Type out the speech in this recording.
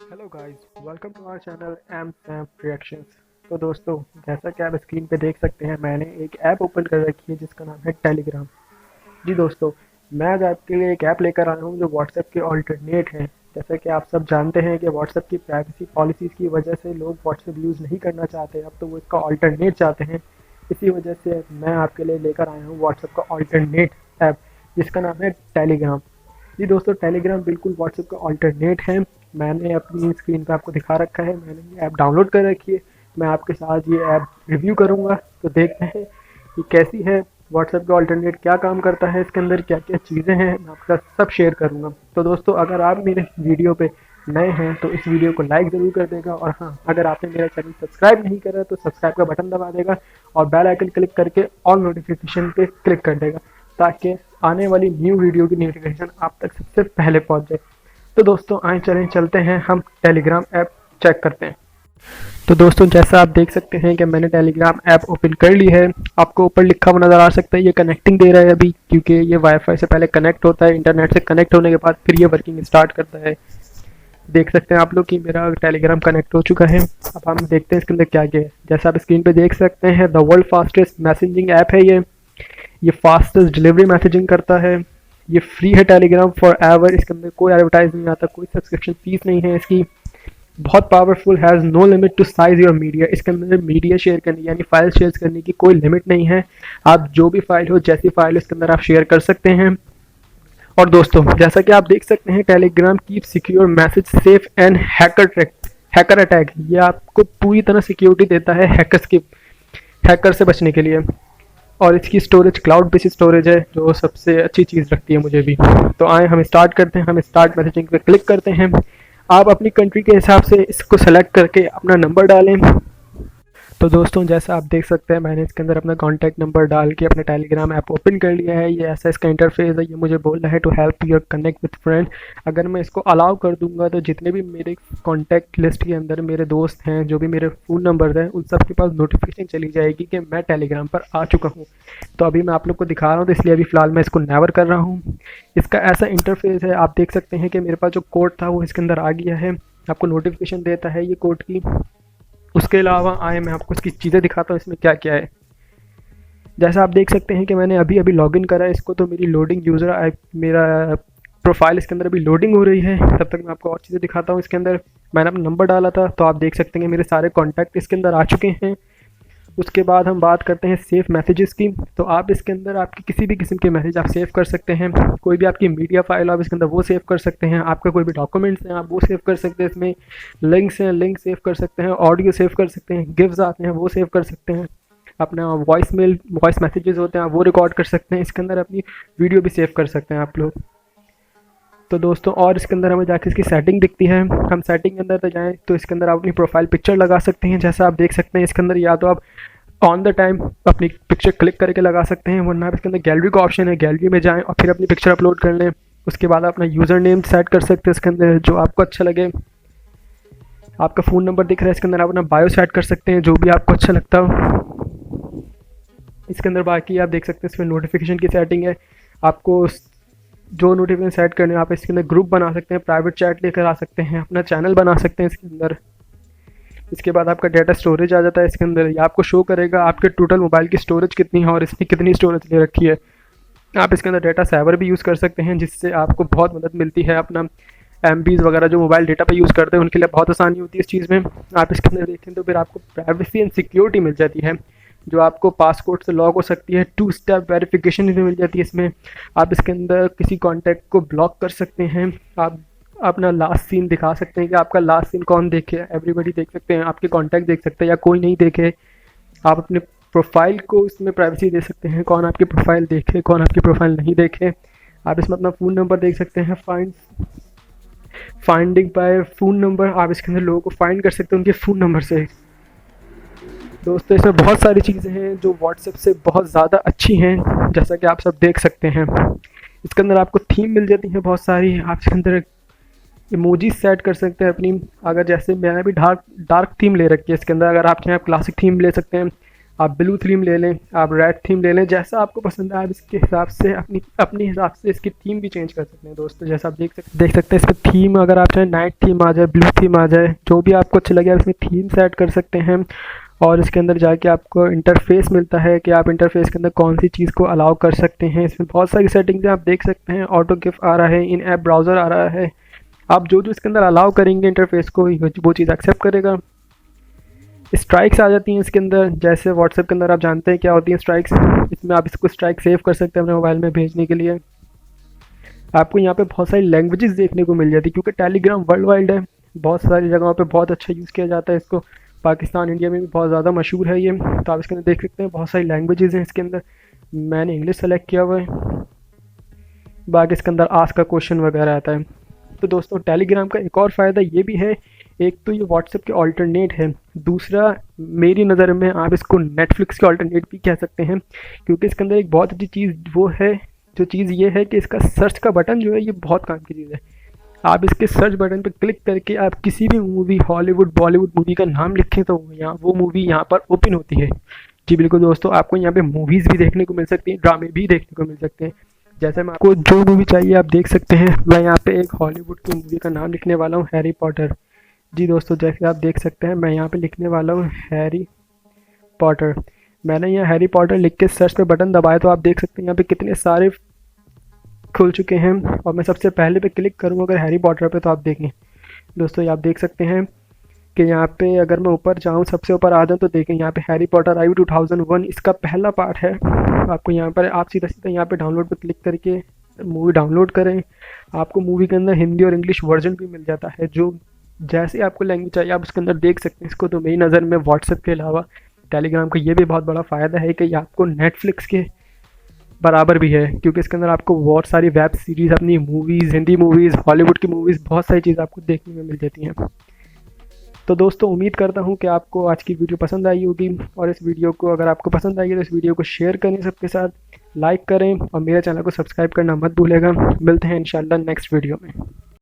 Hello guys, welcome to our channel M Sam reactions. तो दोस्तों, जैसा कि आप स्क्रीन पे देख सकते हैं, मैंने एक ऐप ओपन कर रखी है जिसका नाम है टेलीग्राम। जी दोस्तों, मैं आज आपके लिए एक ऐप लेकर आया हूँ जो व्हाट्सएप के ऑल्टरनेट है। जैसा कि आप सब जानते हैं कि व्हाट्सएप की प्राइवेसी पॉलिसीज़ की वजह से लोग व्हाट्सएप यूज़ नहीं करना चाहते, अब तो वो इसका ऑल्टरनेट चाहते हैं। इसी वजह से मैं आपके लिए लेकर आया हूँ व्हाट्सएप का ऑल्टरनेट ऐप जिसका नाम है टेलीग्राम। जी दोस्तों, टेलीग्राम बिल्कुल व्हाट्सएप का ऑल्टरनेट है। मैंने अपनी स्क्रीन पे आपको दिखा रखा है, मैंने ये ऐप डाउनलोड कर रखी है। मैं आपके साथ ये ऐप रिव्यू करूँगा, तो देखते हैं कि कैसी है। व्हाट्सएप का ऑल्टरनेट क्या काम करता है, इसके अंदर क्या क्या चीज़ें हैं, मैं आपके साथ सब शेयर करूँगा। तो दोस्तों, अगर आप मेरे वीडियो पे नए हैं तो इस वीडियो को लाइक ज़रूर कर देगा, और हाँ, अगर आपने मेरा चैनल सब्सक्राइब नहीं करा तो सब्सक्राइब का बटन दबा देगा और बेल आइकन क्लिक करके ऑल नोटिफिकेशन पे क्लिक कर देगा, ताकि आने वाली न्यू वीडियो की नोटिफिकेशन आप तक सबसे पहले पहुंच जाए। तो दोस्तों, आए चलते हैं, हम टेलीग्राम ऐप चेक करते हैं। तो दोस्तों, जैसा आप देख सकते हैं कि मैंने टेलीग्राम ऐप ओपन कर ली है। आपको ऊपर लिखा हुआ नज़र आ सकता है, ये कनेक्टिंग दे रहा है अभी, क्योंकि ये वाईफाई से पहले कनेक्ट होता है, इंटरनेट से कनेक्ट होने के बाद फिर ये वर्किंग स्टार्ट करता है। देख सकते हैं आप लोग कि मेरा टेलीग्राम कनेक्ट हो चुका है। अब हम देखते हैं इसके अंदर क्या क्या है। जैसा आप स्क्रीन पे देख सकते हैं, the world fastest messaging app है ये फास्टेस्ट डिलीवरी मैसेजिंग करता है। ये फ्री है टेलीग्राम फॉर एवर, इसके अंदर कोई एडवर्टाइज नहीं आता, कोई सब्सक्रिप्शन फीस नहीं है इसकी। बहुत powerful, has no limit to size your media, इसके अंदर मीडिया शेयर करनी यानी फाइल शेयर करने की कोई लिमिट नहीं है। आप जो भी फाइल हो, जैसी फाइल हो, इसके अंदर आप शेयर कर सकते हैं। और दोस्तों, जैसा कि आप देख सकते हैं, Telegram keep secure message safe and hacker attack, ये आपको पूरी तरह सिक्योरिटी देता है हैकर से बचने के लिए। और इसकी स्टोरेज क्लाउड बेस्ड स्टोरेज है, जो सबसे अच्छी चीज़ लगती है मुझे भी। तो आए हम स्टार्ट करते हैं, हम स्टार्ट मैसेजिंग पे क्लिक करते हैं। आप अपनी कंट्री के हिसाब से इसको सेलेक्ट करके अपना नंबर डालें। तो दोस्तों, जैसा आप देख सकते हैं, मैंने इसके अंदर अपना कॉन्टैक्ट नंबर डाल के अपना टेलीग्राम ऐप ओपन कर लिया है। ये ऐसा इसका इंटरफेस है। ये मुझे बोल रहा है to help your connect with friend. अगर मैं इसको अलाउ कर दूंगा तो जितने भी मेरे कॉन्टैक्ट लिस्ट के अंदर मेरे दोस्त हैं, जो भी मेरे फ़ोन नंबर हैं, उन सब के पास नोटिफिकेशन चली जाएगी कि मैं टेलीग्राम पर आ चुका हूँ। तो अभी मैं आप लोग को दिखा रहा हूँ, तो इसलिए अभी फ़िलहाल मैं इसको नेवर कर रहा हूँ। इसका ऐसा इंटरफेस है। आप देख सकते हैं कि मेरे पास जो कोड था वो इसके अंदर आ गया है, आपको नोटिफिकेशन देता है ये कोड की। उसके अलावा आए मैं आपको इसकी चीज़ें दिखाता हूँ, इसमें क्या क्या है। जैसा आप देख सकते हैं कि मैंने अभी अभी लॉगिन करा है इसको, तो मेरी लोडिंग यूज़र मेरा प्रोफाइल इसके अंदर अभी लोडिंग हो रही है। तब तक मैं आपको और चीज़ें दिखाता हूँ। इसके अंदर मैंने अपना नंबर डाला था, तो आप देख सकते हैं मेरे सारे कॉन्टैक्ट इसके अंदर आ चुके हैं। उसके बाद हम बात करते हैं सेफ मैसेजेस की। तो आप इसके अंदर आपकी किसी भी किस्म के मैसेज आप सेव कर सकते हैं। कोई भी आपकी मीडिया फाइल आप इसके अंदर वो सेव कर सकते हैं। आपका कोई भी डॉक्यूमेंट्स हैं आप वो सेव कर सकते हैं। इसमें लिंक्स हैं, लिंक सेव कर सकते हैं। ऑडियो सेव कर सकते हैं। गिफ्ट्स आते हैं वो सेव कर सकते हैं। अपना वॉइस मैसेजेस होते हैं आप वो रिकॉर्ड कर सकते हैं। इसके अंदर अपनी वीडियो भी सेव कर सकते हैं आप लोग। तो दोस्तों, और इसके अंदर हमें जाके इसकी सेटिंग दिखती है। हम सेटिंग के अंदर तो जाएँ तो इसके अंदर आप अपनी प्रोफाइल पिक्चर लगा सकते हैं। जैसा आप देख सकते हैं, इसके अंदर या तो आप ऑन द टाइम अपनी पिक्चर क्लिक करके लगा सकते हैं, वरना आप इसके अंदर गैलरी का ऑप्शन है, गैलरी में जाएं और फिर अपनी पिक्चर अपलोड कर लें। उसके बाद आप अपना यूज़र नेम सेट कर सकते हैं इसके अंदर, जो आपको अच्छा लगे। आपका फ़ोन नंबर दिख रहा है, इसके अंदर आप अपना बायो सेट कर सकते हैं, जो भी आपको अच्छा लगता हो। इसके अंदर बाकी आप देख सकते हैं, इसमें नोटिफिकेशन की सेटिंग है। आपको जो नोटिफिकेशन सेट करने हैं, आप इसके अंदर ग्रुप बना सकते हैं, प्राइवेट चैट लेकर आ सकते हैं, अपना चैनल बना सकते हैं इसके अंदर। इसके बाद आपका डाटा स्टोरेज आ जाता है इसके अंदर। ये आपको शो करेगा आपके टोटल मोबाइल की स्टोरेज कितनी है और इसने कितनी स्टोरेज ले रखी है। आप इसके अंदर डाटा सेवर भी यूज़ कर सकते हैं, जिससे आपको बहुत मदद मिलती है। अपना एमबीज़ वगैरह जो मोबाइल डेटा पे यूज़ करते हैं उनके लिए बहुत आसानी होती है इस चीज़ में। आप इसके अंदर देखें तो फिर आपको प्राइवेसी एंड सिक्योरिटी मिल जाती है, जो आपको पासकोड से लॉग हो सकती है। 2 स्टेप वेरिफिकेशन भी मिल जाती है इसमें। आप इसके अंदर किसी कॉन्टैक्ट को ब्लॉक कर सकते हैं। आप अपना लास्ट सीन दिखा सकते हैं कि आपका लास्ट सीन कौन देखे, एवरीबॉडी देख सकते हैं, आपके कॉन्टैक्ट देख सकते हैं या कोई नहीं देखे। आप अपने प्रोफाइल को इसमें प्राइवेसी दे सकते हैं, कौन आपकी प्रोफाइल देखे कौन आपकी प्रोफाइल नहीं देखे। आप इसमें अपना फ़ोन नंबर देख सकते हैं, फाइंडिंग बाय फ़ोन नंबर। आप इसके अंदर लोगों को फाइंड कर सकते हैं उनके फ़ोन नंबर से। दोस्तों, इसमें बहुत सारी चीज़ें हैं जो व्हाट्सएप से बहुत ज़्यादा अच्छी हैं, जैसा कि आप सब देख सकते हैं। इसके अंदर आपको थीम मिल जाती है बहुत सारी। आप इसके अंदर इमोजी सेट कर सकते हैं अपनी। अगर जैसे मैंने भी डार्क थीम ले रखी है इसके अंदर, अगर आप चाहें आप क्लासिक थीम ले सकते हैं। आप ब्लू थीम ले लें, आप रेड थीम ले लें, जैसा आपको पसंद है आप इसके हिसाब से अपनी अपने हिसाब से इसकी थीम भी चेंज कर सकते हैं दोस्तों। जैसा आप देख सकते हैं इस पर थीम, अगर आप चाहें नाइट थीम आ जाए, ब्लू थीम आ जाए, जो भी आपको अच्छा लगे आप इसमें थीम सेट कर सकते हैं। और इसके अंदर जाके आपको इंटरफेस मिलता है कि आप इंटरफेस के अंदर कौन सी चीज़ को अलाउ कर सकते हैं। इसमें बहुत सारी सेटिंग्स हैं, आप देख सकते हैं। ऑटो गिफ आ रहा है, इन ऐप ब्राउज़र आ रहा है। आप जो जो इसके अंदर अलाउ करेंगे इंटरफेस को वो चीज़ एक्सेप्ट करेगा। स्ट्राइक्स आ जाती हैं इसके अंदर, जैसे व्हाट्सएप के अंदर आप जानते हैं क्या होती हैं स्ट्राइक्स। इसमें आप इसको स्ट्राइक सेव कर सकते हैं अपने मोबाइल में भेजने के लिए। आपको यहाँ पे बहुत सारी लैंग्वेजेस देखने को मिल जाती है, क्योंकि टेलीग्राम वर्ल्ड वाइड है, बहुत सारी जगहों पे बहुत अच्छा यूज़ किया जाता है इसको। पाकिस्तान, इंडिया में भी बहुत ज़्यादा मशहूर है ये। तो आप इसके अंदर देख सकते हैं बहुत सारी लैंग्वेजेस हैं इसके अंदर। मैंने इंग्लिश सेलेक्ट किया हुआ है। बाकी इसके अंदर आस्क का क्वेश्चन वगैरह आता है। तो दोस्तों टेलीग्राम का एक और फ़ायदा ये भी है, एक तो ये व्हाट्सएप के ऑल्टरनेट है, दूसरा मेरी नज़र में आप इसको नेटफ्लिक्स के ऑल्टरनेट भी कह सकते हैं, क्योंकि इसके अंदर एक बहुत अच्छी चीज़ वो है, जो चीज़ ये है कि इसका सर्च का बटन जो है ये बहुत काम की चीज़ है। आप इसके सर्च बटन पर क्लिक करके आप किसी भी मूवी, हॉलीवुड बॉलीवुड मूवी का नाम लिखें तो यहाँ वो मूवी यहाँ पर ओपन होती है। जी बिल्कुल दोस्तों, आपको यहाँ पे मूवीज़ भी देखने को मिल सकती हैं, ड्रामे भी देखने को मिल सकते हैं। जैसे मैं आपको जो मूवी चाहिए आप देख सकते हैं। मैं यहाँ पे एक हॉलीवुड की मूवी का नाम लिखने वाला हूँ, हैरी पॉटर। जी दोस्तों, जैसे आप देख सकते हैं मैं यहाँ पे लिखने वाला हूँ हैरी पॉटर। मैंने यहाँ हैरी पॉटर लिख के सर्च पे बटन दबाया तो आप देख सकते हैं यहाँ पे कितने सारे खुल चुके हैं। और मैं सबसे पहले पे क्लिक करूँगा अगर हैरी पॉटर पे, तो आप देखें दोस्तों, ये आप देख सकते हैं कि यहाँ पे अगर मैं ऊपर जाऊँ, सबसे ऊपर आ जाऊँ, तो देखें यहाँ पे हैरी पॉटर आई 2001 इसका पहला पार्ट है। आपको यहाँ पर आप सीधा सीधा यहाँ पे डाउनलोड पे क्लिक करके मूवी डाउनलोड करें। आपको मूवी के अंदर हिंदी और इंग्लिश वर्जन भी मिल जाता है, जो जैसे आपको लैंग्वेज चाहिए आप उसके अंदर देख सकते हैं इसको। तो मेरी नज़र में व्हाट्सएप के अलावा टेलीग्राम का ये भी बहुत बड़ा फ़ायदा है कि ये आपको नेटफ्लिक्स के बराबर भी है, क्योंकि इसके अंदर आपको बहुत सारी वेब सीरीज़, अपनी मूवीज़, हिंदी मूवीज़, हॉलीवुड की मूवीज़, बहुत सारी चीज़ आपको देखने में मिल जाती हैं। तो दोस्तों उम्मीद करता हूँ कि आपको आज की वीडियो पसंद आई होगी, और इस वीडियो को अगर आपको पसंद आई है तो इस वीडियो को शेयर करें सबके साथ, लाइक करें और मेरे चैनल को सब्सक्राइब करना मत भूलेगा। मिलते हैं इंशाल्लाह नेक्स्ट वीडियो में।